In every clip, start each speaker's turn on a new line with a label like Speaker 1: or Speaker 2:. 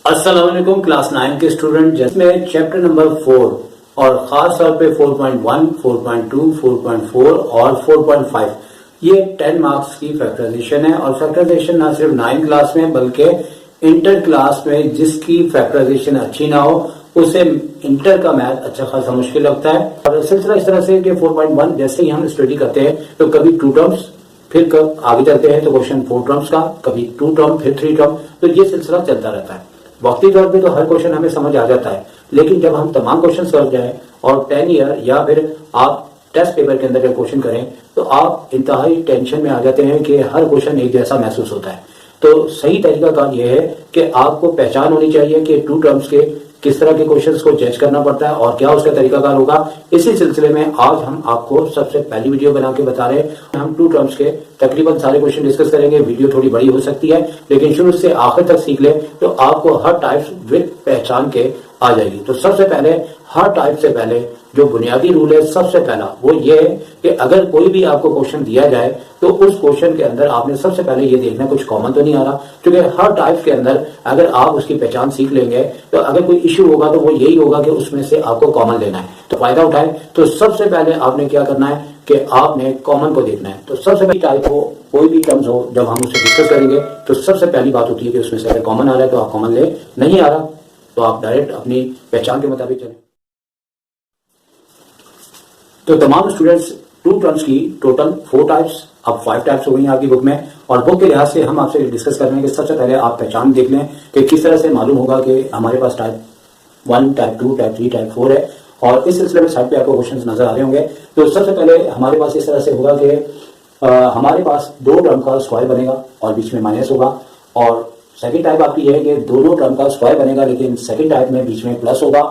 Speaker 1: अस्सलाम वालेकुम क्लास 9 के स्टूडेंट, जिसमें चैप्टर नंबर 4 और खास तौर पे 4.1, 4.2, 4.4 और 4.5 ये 10 मार्क्स की फैक्टराइजेशन है। और फैक्टराइजेशन ना सिर्फ 9 क्लास में बल्कि इंटर क्लास में जिसकी फैक्टराइजेशन अच्छी ना हो उसे इंटर का मैथ अच्छा खासा मुश्किल लगता है। और सिलसिला इस तरह से कि 4.1 जैसे ही हम स्टडी करते हैं तो कभी 2 टर्म्स, फिर आगे चलते हैं तो क्वेश्चन 4 टर्म्स का, कभी 2 टर्म, फिर 3 टर्म, तो ये सिलसिला चलता रहता है। वक्ती तौर पे तो हर क्वेश्चन हमें समझ आ जाता है, लेकिन जब हम तमाम क्वेश्चन समझ जाएं और 10 ईयर या फिर आप टेस्ट पेपर के अंदर जब क्वेश्चन करें तो आप इंतहाई टेंशन में आ जाते हैं कि हर क्वेश्चन एक जैसा महसूस होता है। तो सही तरीका का यह है कि आपको पहचान होनी चाहिए कि 2 टर्म्स के किस तरह के क्वेश्चंस को जज करना पड़ता है और क्या उसका तरीकाकार होगा। इसी सिलसिले में आज हम आपको सबसे पहली वीडियो बना के बता रहे हैं। हम 2 टर्म्स के तकरीबन सारे क्वेश्चन डिस्कस करेंगे। वीडियो थोड़ी बड़ी हो सकती है, लेकिन शुरू से आखिर तक सीख ले तो आपको हर टाइप्स विद पहचान के आ जाएगी। तो सबसे पहले हर टाइप से पहले जो बुनियादी रूल है, सबसे पहला वो ये है कि अगर कोई भी आपको क्वेश्चन दिया जाए तो उस क्वेश्चन के अंदर आपने सबसे पहले ये देखना कुछ कॉमन तो नहीं आ रहा, क्योंकि हर टाइप के अंदर अगर आप उसकी पहचान सीख लेंगे तो अगर कोई इश्यू होगा तो वो यही होगा कि उसमें से आपको कॉमन लेना है। तो फायदा उठाए तो सबसे पहले आपने क्या करना है कि आपने कॉमन को देखना है। तो सबसे पहली टाइप हो, कोई भी टर्म्स हो, जब हम उसे डिस्कस करेंगे तो सबसे पहली बात होती है कि उसमें से अगर कॉमन आ रहा है तो आप कॉमन ले, नहीं आ रहा तो आप डायरेक्ट अपनी पहचान के मुताबिक चलें। तो तमाम स्टूडेंट्स 2 टर्म्स की टोटल 4 टाइप्स, अब 5 टाइप्स हो गई हैं आपकी बुक में। और बुक के लिहाज से हम आपसे डिस्कस कर रहे हैं कि सबसे पहले आप पहचान देख लें कि किस तरह से मालूम होगा कि हमारे पास टाइप 1, टाइप 2, टाइप 3, टाइप 4 है। और इस सिलसिले में साइड पे आपको क्वेश्चन नजर आ रहे होंगे। तो सबसे पहले हमारे पास इस तरह से होगा कि हमारे पास 2 टर्म का स्क्वायर बनेगा और बीच में माइनस होगा। और सेकंड टाइप आपकी है कि दोनों टर्म का स्क्वायर बनेगा लेकिन सेकंड टाइप में बीच में प्लस होगा।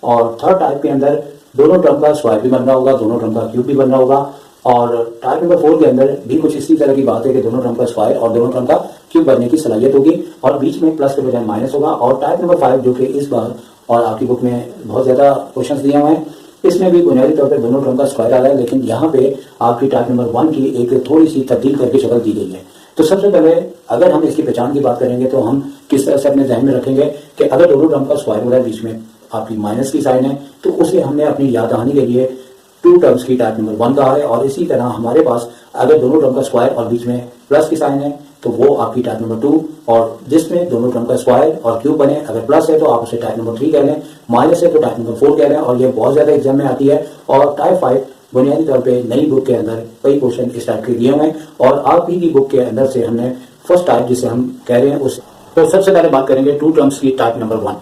Speaker 1: और थर्ड टाइप के अंदर दोनों टर्म का स्क्वायर भी बन रहा होगा, दोनों टर्म का क्यूब भी बन रहा होगा। और टाइप नंबर 4 के अंदर भी कुछ इसी तरह की बात है कि दोनों टर्म का स्क्वायर और दोनों टर्म का क्यूब बनने की सलाहियत होगी और बीच में प्लस के बजाय माइनस होगा। और टाइप नंबर 5 जो कि इस बार और आपकी बुक में बहुत ज्यादा क्वेश्चन दिए हुए हैं, इसमें भी बुनियादी तौर पर दोनों टर्म का स्क्वायर आ रहा है, लेकिन यहाँ पे आपकी टाइप नंबर 1 की एक थोड़ी सी तब्दील करके शक्ल दी गई है। तो सबसे पहले अगर हम इसकी पहचान की बात करेंगे तो हम किस तरह से अपने ध्यान में रखेंगे कि अगर दोनों टर्म का स्क्वायर हो रहा है, बीच में आपकी माइनस की साइन है, तो उसे हमने अपनी याद दहानी के लिए 2 टर्म्स की टाइप नंबर 1 कहा है। और इसी तरह हमारे पास अगर दोनों टर्म का स्क्वायर और बीच में प्लस की साइन है तो वो आपकी टाइप नंबर 2, और जिसमें दोनों टर्म का स्क्वायर और क्यूब बने, अगर प्लस है तो आप उसे टाइप नंबर 3 कह लें, माइनस है तो टाइप नंबर 4 कह लें। और ये बहुत ज्यादा एग्जाम में आती है। और टाइप 5 बुनियादी तौर पे नई बुक के अंदर कई क्वेश्चन इस टाइप के दिए हुए हैं और आप ही की बुक के अंदर से हमने फर्स्ट टाइप जिसे हम कह रहे हैं उस। तो सबसे पहले बात करेंगे 2 टर्म्स की टाइप नंबर 1।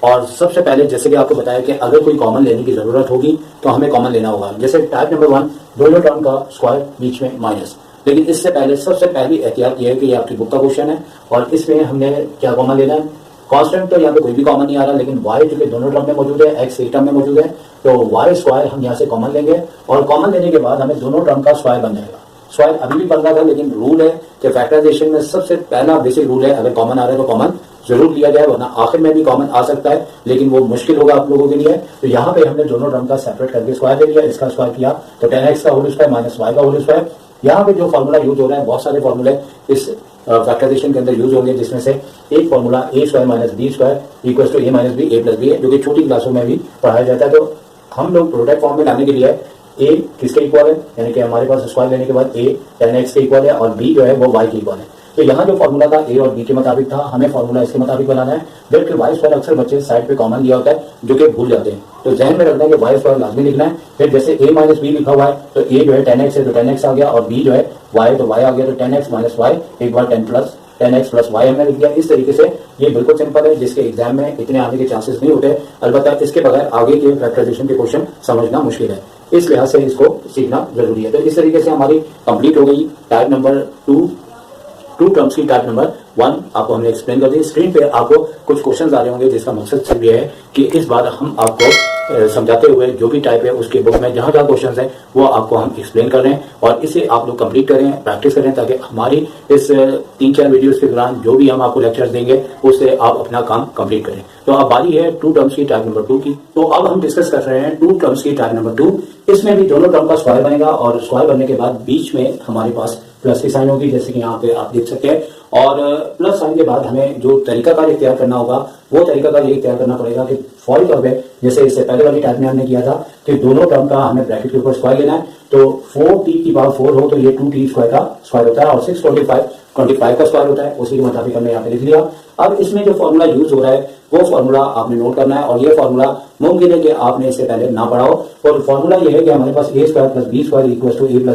Speaker 1: और सबसे पहले जैसे कि आपको बताया कि अगर कोई कॉमन लेने की जरूरत होगी तो हमें कॉमन लेना होगा। जैसे टाइप नंबर 1 दोनों टर्म का स्क्वायर बीच में माइनस, लेकिन इससे पहले सबसे पहली एहतियात यह है कि ये आपकी बुक का क्वेश्चन है और इसमें हमने क्या कॉमन लेना है। कांस्टेंट तो यहाँ पे कोई भी कॉमन नहीं आ रहा, लेकिन वाई चूंकि दोनों टर्म में मौजूद है, एक्स एक टर्म में मौजूद है, तो वाई स्क्वायर हम यहाँ से कॉमन लेंगे। और कॉमन लेने के बाद हमें दोनों टर्म का स्क्वायर बन जाएगा। स्क्वायर अभी भी बन रहा था, लेकिन रूल है कि फैक्टराइजेशन में सबसे पहला बेसिक रूल है अगर कॉमन आ रहा है तो कॉमन जरूर लिया जाए, वरना आखिर में भी कॉमन आ सकता है लेकिन वो मुश्किल होगा आप लोगों के लिए। तो यहाँ पे हमने दोनों टर्म का सेपरेट करके स्क्वायर ले लिया, इसका स्क्वायर किया तो 10x का होल स्क्वायर माइनस y का होल स्क्वायर। यहाँ पे जो फॉर्मूला यूज हो रहा है, बहुत सारे फॉर्मूले इस फैक्टराइजेशन के अंदर यूज होंगे, जिसमें से एक formula a square minus b square equal to a minus b a plus b है, जो कि छोटी क्लासों में भी पढ़ाया जाता है। तो हम लोग प्रोडक्ट फॉर्म में लाने के लिए a किसके इक्वल है, यानी कि हमारे पास स्क्वायर लेने के बाद a 10x के इक्वल है और b जो है वो y के इक्वल है। तो यहाँ जो फॉर्मूला था a और b के मुताबिक था, हमें फॉर्मूला इसके मुताबिक बनाना है। जबकि y स्क्वायर अक्सर बच्चे साइड पे कॉमन लिया होता है जो कि भूल जाते हैं, तो जहन में रखना है कि y स्क्वायर लाजमी लिखना है। फिर जैसे a माइनस b लिखा हुआ है तो a जो है 10x है तो 10x आ गया, और b जो है y है तो y आ गया, तो 10x माइनस y एक बार 10x प्लस y हमने लिख दिया। इस तरीके से ये बिल्कुल सिंपल है, जिसके एग्जाम में इतने आने के चांसेस नहीं होते। अलबत्ता इसके बगैर आगे के फैक्टराइजेशन के क्वेश्चन समझना मुश्किल है, इस लिहाज से इसको सीखना जरूरी है। तो इस तरीके से हमारी कंप्लीट हो गई टाइप नंबर 2 टर्म्स की टाइप नंबर 1 आपको हमने एक्सप्लेन कर दी। स्क्रीन पे आपको कुछ क्वेश्चंस आ रहे होंगे, जिसका मकसद सिर्फ ये है कि इस बार हम आपको समझाते हुए जो भी टाइप है उसके बुक में जहां जहां क्वेश्चंस हैं वो आपको हम एक्सप्लेन कर रहे हैं, और इसे आप लोग कंप्लीट करें, प्रैक्टिस करें, ताकि हमारी इस 3-4 वीडियोस के दौरान जो भी हम आपको लेक्चर्स देंगे उससे आप अपना काम कंप्लीट करें। तो अब बारी है 2 टर्म्स की टाइप नंबर 2 की। तो अब हम डिस्कस कर रहे हैं 2 टर्म्स की टाइप नंबर 2। इसमें भी दोनों टर्म का स्क्वायर बनेगा, और स्क्वायर बनने के बाद बीच में हमारे पास प्लस की साइन होगी, जैसे कि यहाँ पे आप देख सकते हैं। और प्लस साइन के बाद हमें जो तरीकाकार इख्तियार करना होगा वो तरीकाकार ये इख्तियार करना पड़ेगा कि फौरी तौर पे जैसे इससे पहले वाली टाइप में हमने किया था कि दोनों टर्म का हमें ब्रैकेट के ऊपर स्क्वायर लेना है। तो 4t⁴ हो तो ये 2t² का स्क्वायर होता है और 625 का स्क्वायर होता है। उसी के मुताबिक हमने यहाँ पे लिख लिया। अब इसमें जो फॉर्मूला यूज हो रहा है वो फॉर्मूला आपने नोट करना है, और ये फॉर्मूला मुमकिन है कि आपने इससे पहले ना पढ़ा हो। और फॉर्मूला ये है कि हमारे पास a² + b² = a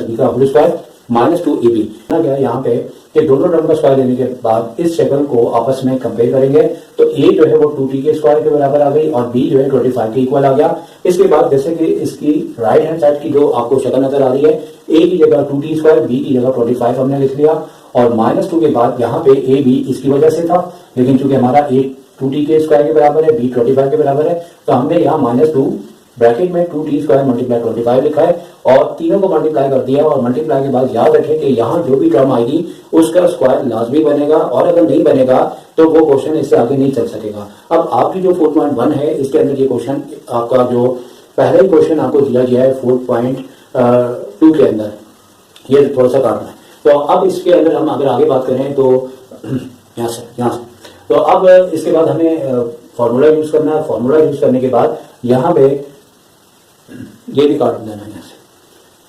Speaker 1: + b का होल स्क्वायर -2ab। क्या है यहाँ पे कि दोनों टर्म का स्क्वायर लेने के बाद इस शक्ल को आपस में कंपेयर करेंगे तो a जो है वो 2t के स्क्वायर के बराबर आ गई और b जो है 25 के इक्वल आ गया। इसके बाद जैसे कि इसकी राइट हैंड साइड की जो आपको शक्ल नजर आ रही है, a की जगह 2t², b की जगह 25 हमने लिख लिया। और -2 के बाद यहाँ पे a b इसकी वजह से था, लेकिन चूंकि हमारा a 2t के स्क्वायर के बराबर है, b 25 के बराबर है, तो हमने यहाँ -2 ब्रैकेट में 2t² × 25 लिखा है और तीनों को मल्टीप्लाई कर दिया। और मल्टीप्लाई के बाद याद रखें कि यहाँ जो भी टर्म आएगी उसका स्क्वायर लाजमी बनेगा, और अगर नहीं बनेगा तो वो क्वेश्चन इससे आगे नहीं चल सकेगा। अब आपकी जो 4.1 है इसके अंदर ये क्वेश्चन आपका जो पहला ही क्वेश्चन आपको दिया गया है 4.2 के अंदर, ये थोड़ा सा काटना है। तो अब इसके अंदर हम अगर आगे बात करें तो यहाँ से तो अब इसके बाद हमें फॉर्मूला यूज करना है। फॉर्मूला यूज करने के बाद यहाँ पे ये भी काट देना है यहाँ से।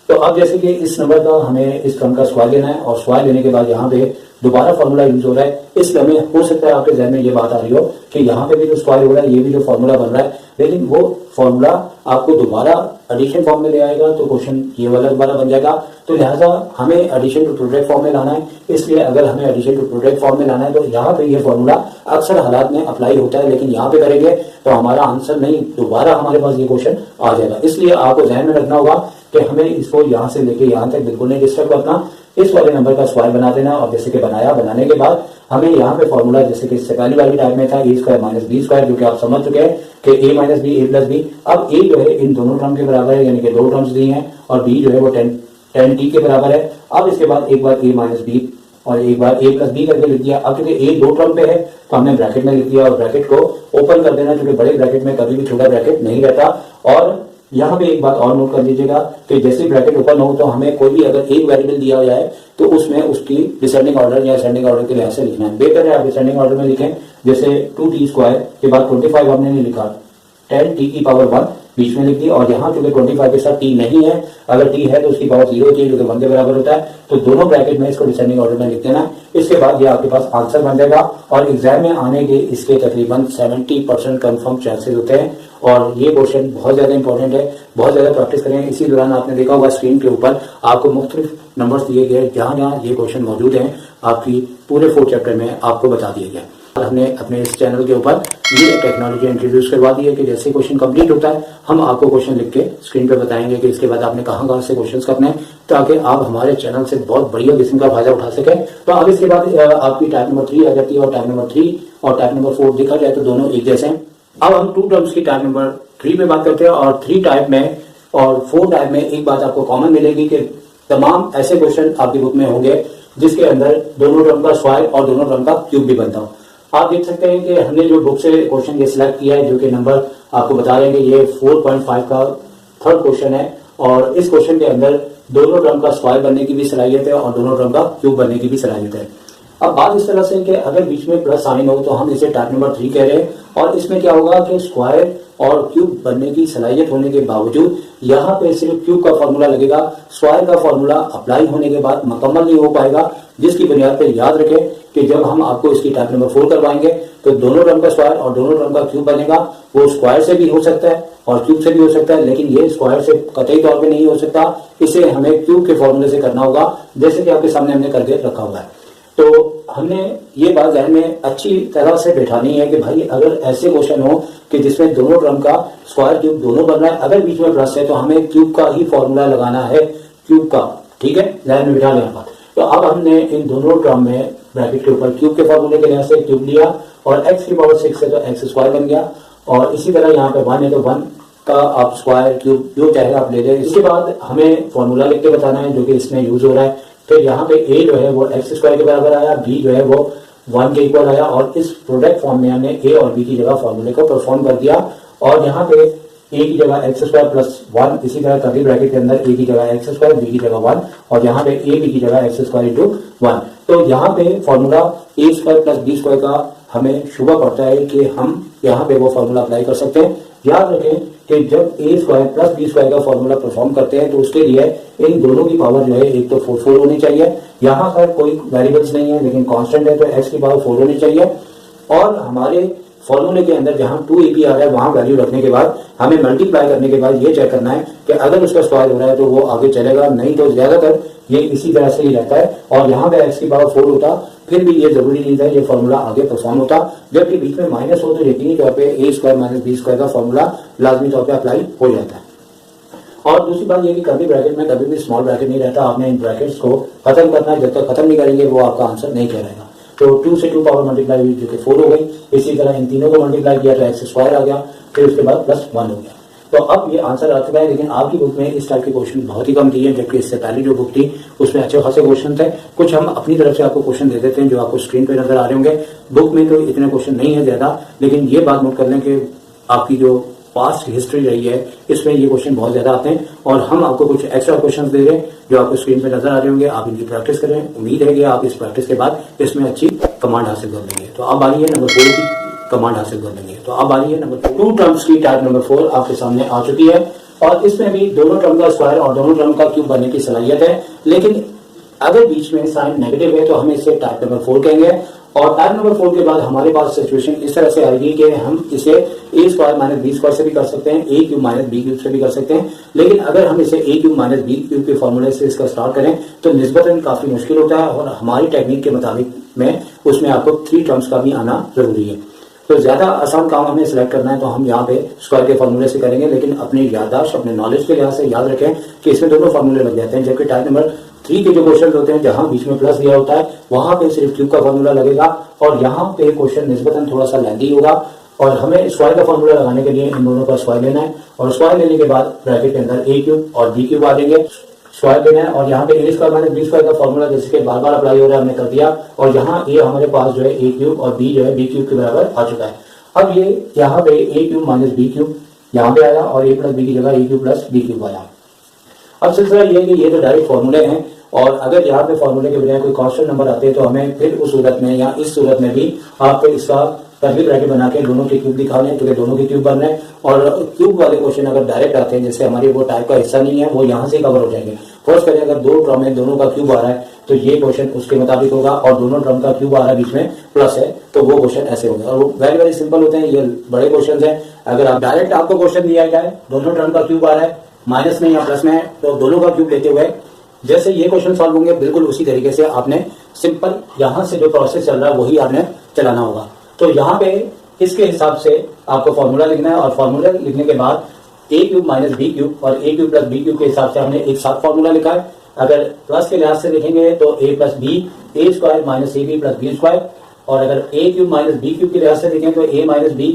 Speaker 1: तो अब जैसे कि इस नंबर का हमें इस टर्म का स्क्वायर लेना है और स्क्वायर लेने के बाद यहाँ पे दोबारा फॉर्मूला यूज हो रहा है। इसलिए हमें हो सकता है आपके जहन में ये बात आ रही हो कि यहाँ पे भी जो स्क्वायर हो रहा है, ये भी जो फॉर्मूला बन रहा है, लेकिन वो फॉर्मूला आपको दोबारा एडिशन फॉर्म में ले आएगा तो क्वेश्चन ये वाला दोबारा बन जाएगा। तो लिहाजा हमें एडिशन टू प्रोडक्ट फॉर्म में लाना है। इसलिए अगर हमें एडिशन टू प्रोडक्ट फॉर्म में लाना है तो यहाँ पे ये फॉर्मूला अक्सर हालात में अप्लाई होता है, लेकिन यहाँ पे करेंगे तो हमारा आंसर नहीं, दोबारा हमारे पास ये क्वेश्चन आ जाएगा। इसलिए आपको ध्यान में रखना होगा कि हमें इसको यहाँ से लेके यहाँ तक बिल्कुल नहीं डिस्टर्ब करना, इस वाले नंबर का स्क्वायर बना देना। और जैसे कि बनाने के बाद हमें यहाँ पे फॉर्मूला जैसे कि इससे पहली वाली टाइप में था a² - b², जो कि आप समझ चुके हैं कि a - b a + b। अब a जो है इन दोनों टर्म के बराबर है, यानी कि दो टर्म्स दी हैं, और b जो है वो 10t के बराबर है। अब इसके बाद एक बार a - b और एक बार a + b करके लिख दिया। अब क्योंकि a दो टर्म पे है तो हमने ब्रैकेट में लिख दिया और ब्रैकेट को ओपन कर देना, क्योंकि बड़े ब्रैकेट में कभी भी छोटा ब्रैकेट नहीं रहता। और यहाँ पे एक बात और नोट कर लीजिएगा कि जैसे ब्रैकेट ओपन हो तो हमें कोई भी अगर एक वेरिएबल दिया जाए तो उसमें उसकी डिसेंडिंग ऑर्डर या असेंडिंग ऑर्डर के लिहाज से लिखना है। बेहतर है आप डिसेंडिंग ऑर्डर में लिखें, जैसे 2t² के बाद 25 हमने नहीं लिखा, 10t⁴ बीच में लिख दी। और यहाँ चूंकि 25 के साथ t नहीं है, अगर t है तो उसकी पावर 0 होती है जो कि 1 के बराबर होता है, तो दोनों ब्रैकेट में इसको डिसेंडिंग ऑर्डर में लिख देना। इसके बाद ये आपके पास आंसर बन जाएगा और एग्जाम में आने के इसके तकरीबन 70% कंफर्म चांसेस होते हैं। और ये क्वेश्चन बहुत ज्यादा इंपॉर्टेंट है, बहुत ज्यादा प्रैक्टिस करें। इसी दौरान आपने देखा होगा स्क्रीन के ऊपर आपको मुख्तलिफ नंबर्स दिए गए, जहां जहां ये क्वेश्चन मौजूद हैं आपकी पूरे 4 चैप्टर में आपको बता दिए गए। हमने अपने इस चैनल के ऊपर ये टेक्नोलॉजी इंट्रोड्यूस करवा दी है कि जैसे क्वेश्चन कंप्लीट होता है हम आपको क्वेश्चन लिख के स्क्रीन पे बताएंगे कि इसके बाद आपने कहां से क्वेश्चंस करने हैं, ताकि आप हमारे चैनल से बहुत बढ़िया किस्म का फायदा उठा सकें। तो अब इसके बाद आपकी टाइप नंबर 3 आ जाती है, और टाइप नंबर 3 और टाइप नंबर 4 देखा जाए तो दोनों एक जैसे हैं। अब हम 2 टर्म्स की टाइप नंबर 3 में बात करते हैं, और 3 टाइप में और 4 टाइप में एक बात आपको कॉमन मिलेगी कि तमाम ऐसे क्वेश्चन आपकी बुक में होंगे जिसके अंदर दोनों टर्म का स्क्वायर और दोनों टर्म का क्यूब भी बनता हो। आप देख सकते हैं कि हमने जो बुक से क्वेश्चन ये सिलेक्ट किया है, जो कि नंबर आपको बता रहे हैं कि ये 4.5 का 3rd क्वेश्चन है, और इस क्वेश्चन के अंदर दोनों टर्म का स्क्वायर बनने की भी सलाहियत है और दोनों टर्म का क्यूब बनने की भी सलाहियत है। अब बात इस तरह से कि अगर बीच में प्लस साइन हो तो हम इसे टाइप नंबर 3 कह रहे हैं, और इसमें क्या होगा कि स्क्वायर और क्यूब बनने की सलाहियत होने के बावजूद यहाँ पे सिर्फ क्यूब का फॉर्मूला लगेगा, स्क्वायर का फॉर्मूला अप्लाई होने के बाद मुकम्मल नहीं हो पाएगा, जिसकी बुनियाद पर याद रखें कि जब हम आपको इसकी टाइप नंबर 4 करवाएंगे तो दोनों टर्म का स्क्वायर और दोनों टर्म का क्यूब बनेगा। वो स्क्वायर से भी हो सकता है और क्यूब से भी हो सकता है, लेकिन ये स्क्वायर से कतई तौर पे नहीं हो सकता, इसे हमें क्यूब के फॉर्मूले से करना होगा, जैसे कि आपके सामने हमने करके रखा हुआ है। तो हमने ये बात ध्यान में अच्छी तरह से बैठानी है कि भाई अगर ऐसे क्वेश्चन हो कि जिसमें दोनों टर्म का स्क्वायर क्यूब दोनों बन रहा है, अगर बीच में प्लस है तो हमें क्यूब का ही फॉर्मूला लगाना है, क्यूब का। ठीक है, ध्यान में बिठा लेना। तो अब हमने इन दोनों टर्म में ब्रैकेट के ऊपर क्यूब के फॉर्मूले के लिहाज से क्यूब लिया, और x की पावर 6 है तो x² बन गया, और इसी तरह यहाँ पे 1 है तो 1 का आप स्क्वायर क्यूब जो चाहे आप ले जाए। इसके बाद हमें फॉर्मूला लिख के बताना है जो कि इसमें यूज हो रहा है। फिर यहाँ पे a जो है वो x² के बराबर आया, b जो है वो 1 के इक्वल आया, और इस प्रोडक्ट फॉर्म में हमने a और b की जगह फॉर्मूले को परफॉर्म कर दिया। और यहाँ पे ए की जगह एक्स स्क्वायर प्लस 1, इसी तरह कर्ली ब्रैकेट के अंदर ए की जगह एक्स स्क्वायर, बी की जगह 1 और यहाँ पे ए बी की जगह एक्स स्क्वायर इंटू 1। तो यहाँ पे फॉर्मूला ए स्क्वायर प्लस बी स्क्वायर का हमें शुभ पड़ता है कि हम यहाँ पे वो फॉर्मूला अप्लाई कर सकते हैं। याद रखें कि जब ए स्क्वायर प्लस बी स्क्वायर का फॉर्मूला परफॉर्म करते हैं तो उसके लिए इन दोनों की पावर जो है एक तो 4 होनी चाहिए, यहाँ पर कोई वेरिएबल्स नहीं है लेकिन कांस्टेंट है तो एक्स की पावर 4 होनी चाहिए। और हमारे फॉर्मूले के अंदर जहां 2ab आ रहा है वहां वैल्यू रखने के बाद हमें मल्टीप्लाई करने के बाद ये चेक करना है कि अगर उसका स्क्वायर हो रहा है तो वो आगे चलेगा, नहीं तो ज्यादातर ये इसी तरह से ही रहता है। और यहाँ पे एक्स की पावर 4 होता फिर भी ये जरूरी नहीं था ये फॉर्मूला आगे परफॉर्म होता, जबकि बीच में माइनस हो तो यकीनी तौर पर ए स्क्वायर माइनस बी स्क्वायर का फॉर्मूला लाजमी तौर पर अप्लाई हो जाता है। और दूसरी बात ये कि कर्ली ब्रैकेट में कभी भी स्मॉल ब्रैकेट नहीं रहता, आपने इन ब्रैकेट्स को खत्म करना है, जब तक खत्म नहीं करेंगे वो आपका आंसर नहीं कहलाएगा। तो 2 से 2 पावर मल्टीप्लाई हुई जो कि 4 हो गई, इसी तरह इन तीनों को मल्टीप्लाई किया तो एक्स स्क्वायर आ गया, फिर उसके बाद प्लस 1 हो गया। तो अब ये आंसर आ चुका है, लेकिन आपकी बुक में इस टाइप के क्वेश्चन बहुत ही कम दिए हैं, जबकि इससे पहले जो बुक थी उसमें अच्छे खासे क्वेश्चन थे। कुछ हम अपनी तरफ से आपको क्वेश्चन दे देते हैं जो आपको स्क्रीन पे नजर आ रहे होंगे। बुक में तो इतने क्वेश्चन नहीं है ज्यादा, लेकिन ये बात नोट कर लें कि आपकी जो पास्ट हिस्ट्री रही है इसमें ये क्वेश्चन बहुत ज्यादा आते हैं और हम आपको कुछ एक्स्ट्रा क्वेश्चन दे रहे हैं जो आपको स्क्रीन पे नजर आ रहे होंगे। आप इनकी प्रैक्टिस करें, उम्मीद है कि आप इस प्रैक्टिस के बाद इसमें अच्छी कमांड हासिल कर लेंगे। तो अब आ रही है नंबर 4 की कमांड हासिल कर लेंगे। तो अब आ रही है नंबर 2 टर्म्स की टाइप नंबर 4 आपके सामने आ चुकी है और इसमें भी दोनों टर्म का स्क्वायर और दोनों टर्म का क्यूब बनने की सलाहियत है, लेकिन अगर बीच में साइन नेगेटिव है तो हम इसे टाइप नंबर 4 कहेंगे। और टाइप नंबर 4 के बाद हमारे पास सिचुएशन इस तरह से आएगी कि हम इसे ए स्क्वायर माइनस बी स्क्वायर से भी कर सकते हैं, ए क्यूब माइनस बी क्यूब से भी कर सकते हैं, लेकिन अगर हम इसे ए क्यूब माइनस बी क्यूब के फॉर्मूले से इसका स्टार्ट करें तो निस्बतन काफी मुश्किल होता है और हमारी टेक्निक के मुताबिक में उसमें आपको 3 टर्म्स का भी आना जरूरी है। तो ज्यादा आसान काम हमें सिलेक्ट करना है तो हम यहाँ पे स्क्वायर के फॉर्मूले से करेंगे, लेकिन अपनी याददाश्त अपने नॉलेज के लिहाज से याद रखें कि इसमें दोनों फॉर्मूले लग जाते हैं। जबकि टाइप नंबर 3 के जो क्वेश्चन होते हैं जहां बीच में प्लस दिया होता है वहां पे सिर्फ क्यूब का फॉर्मूला लगेगा और यहाँ पे क्वेश्चन निस्बतन थोड़ा सा लेंथी होगा और हमें स्क्वायर का फॉर्मूला लगाने के लिए इन दोनों का स्क्वायर लेना है और स्क्वायर लेने के बाद ब्रैकेट के अंदर ए क्यूब और बी क्यूब आ जाएंगे, स्क्वायर लेना है और यहाँ पे ए स्क्वायर माइनस बी स्क्वायर का फॉर्मूला जैसे कि बार बार अप्लाई हो रहा है हमने कर दिया और यहाँ ए हमारे पास जो है ए क्यूब और बी जो है बी क्यूब के बराबर आ चुका है। अब ये यहाँ पे A cube minus B cube यहाँ पे आया और ए प्लस बी की जगह ए क्यूब प्लस बी क्यूब आया। अब सिलसिला ये कि ये तो डायरेक्ट फॉर्मूले हैं और अगर यहाँ पे फॉर्मूले के बजाय कोई कांस्टेंट नंबर आते हैं तो हमें फिर उस सूरत में या इस सूरत में भी आपको इसका कर्ली ब्रैकेट बना के दोनों के क्यूब दिखा लें क्योंकि दोनों के क्यूब बन रहे हैं और क्यूब वाले क्वेश्चन अगर डायरेक्ट आते हैं जैसे हमारी वो टाइप का हिस्सा नहीं है वो यहाँ से कवर हो जाएंगे। फर्स्ट करें अगर 2 टर्म है दोनों का क्यूब आ रहा है तो ये क्वेश्चन उसके मुताबिक होगा और दोनों टर्म का क्यूब आ रहा है बीच में प्लस है तो वो क्वेश्चन ऐसे होगा और वो वेरी वेरी सिंपल होते हैं, ये बड़े क्वेश्चन है। अगर आप डायरेक्ट आपको क्वेश्चन दिया जाए दोनों टर्म का क्यूब आ रहा है माइनस में या प्लस में तो दोनों का क्यूब लेते हुए जैसे ये क्वेश्चन सॉल्व होंगे बिल्कुल उसी तरीके से आपने सिंपल यहाँ से जो प्रोसेस चल रहा है वही आपने चलाना होगा। तो यहाँ पे इसके हिसाब से आपको फॉर्मूला लिखना है और फॉर्मूला लिखने के बाद ए क्यूब माइनस बी क्यूब और ए क्यूब प्लस बी क्यूब के हिसाब से हमने एक साथ फॉर्मूला लिखा है। अगर प्लस के लिहाज से लिखेंगे तो A plus B A square minus A B plus B square और अगर A cube minus B cube के लिहाज से लिखें तो A minus B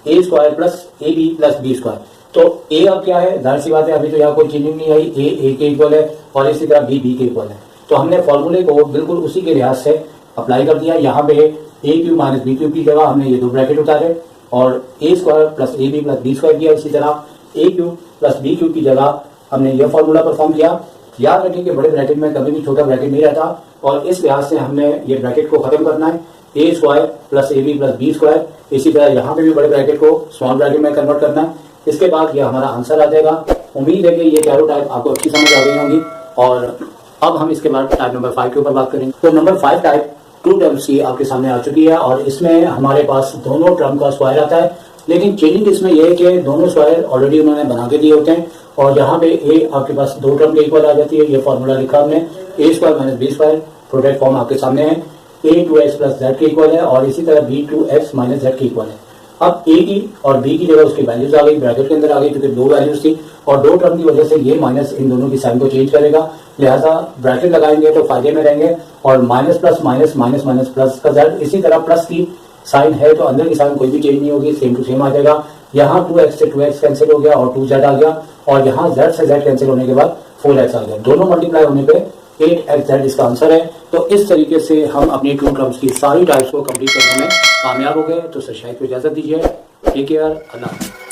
Speaker 1: A square plus A B plus B square. तो ए अब क्या है, जाहिर सी बात है अभी तो यहाँ कोई चेंजिंग नहीं आई, ए के इक्वल है और इसी तरह बी के इक्वल है। तो हमने फॉर्मूले को बिल्कुल उसी के लिहाज से अप्लाई कर दिया। यहाँ पे A cube minus B cube की जगह हमने ये 2 ब्रैकेट उतारे और A square plus A B plus B square किया। इसी तरह A cube plus B cube की जगह हमने ये फॉर्मूला परफॉर्म किया। याद रखें कि बड़े ब्रैकेट में कभी भी छोटा ब्रैकेट नहीं रहता और इस लिहाज से हमने ये ब्रैकेट को खत्म करना है, A square plus A B plus B square. इसी तरह यहाँ पे भी बड़े ब्रैकेट को स्मॉल ब्रैकेट में कन्वर्ट करना है। इसके बाद ये हमारा आंसर आ जाएगा। उम्मीद है कि ये चारों टाइप आपको अच्छी समझ आ गई होंगी और अब हम इसके बाद टाइप नंबर 5 के ऊपर बात करेंगे। तो नंबर 5 टाइप 2 टर्म्स की आपके सामने आ चुकी है और इसमें हमारे पास दोनों टर्म का स्क्वायर आता है, लेकिन चेंजिंग इसमें यह है कि दोनों स्क्वायर ऑलरेडी उन्होंने बना के दिए होते हैं और यहाँ पे ए आपके पास 2 टर्म के इक्वल आ जाती है। ये फॉर्मूला लिखा हमने A square minus B square, product form आपके सामने है, A two X plus Z के इक्वल है और इसी तरह B two X minus Z के इक्वल है। अब ए की और बी की जगह उसकी वैल्यूज आ गई, ब्रैकेट के अंदर आ गई क्योंकि 2 वैल्यूज थी और 2 टर्म की वजह से ये माइनस इन दोनों की साइन को चेंज करेगा, लिहाजा ब्रैकेट लगाएंगे तो फायदे में रहेंगे और minus plus minus minus minus plus का जेड। इसी तरह प्लस की साइन है तो अंदर की साइन कोई भी चेंज नहीं होगी, सेम टू सेम आ जाएगा। यहाँ 2x से 2x कैंसिल हो गया और 2z आ गया और यहाँ z से z कैंसिल होने के बाद 4x आ गया। दोनों मल्टीप्लाई होने पे 8xz इसका आंसर है। तो इस तरीके से हम अपनी 2 टर्म्स की सारी टाइप्स को कंप्लीट करने में कामयाब हो गए। तो सर शायद को इजाजत दीजिए। टेक केयर, अल्लाह।